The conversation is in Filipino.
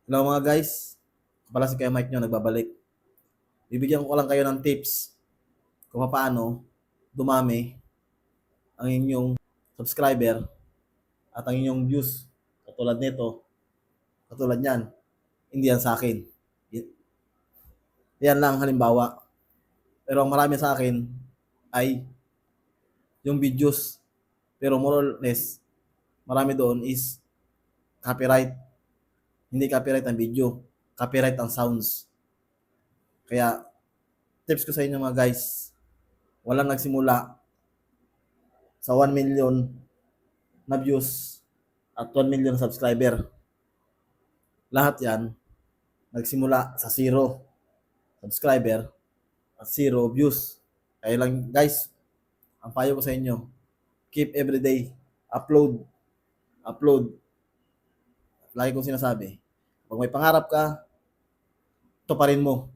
Hello mga guys, ako pala si Kuya Mike nyo, nagbabalik. Bibigyan ko lang kayo ng tips kung paano dumami ang inyong subscriber at ang inyong views. Katulad nito, katulad niyan, hindi yan sa akin. Yan lang halimbawa. Pero ang marami sa akin ay yung videos. Pero more or less, marami doon is copyright. Hindi copyright ang video, copyright ang sounds. Kaya tips ko sa inyo mga guys, walang nagsimula sa 1 million na views at 1 million subscriber. Lahat yan nagsimula sa 0 subscriber at 0 views. Kaya lang guys, ang payo ko sa inyo, keep everyday, upload, upload. Lagi kong sinasabi, pag may pangarap ka, tuparin mo.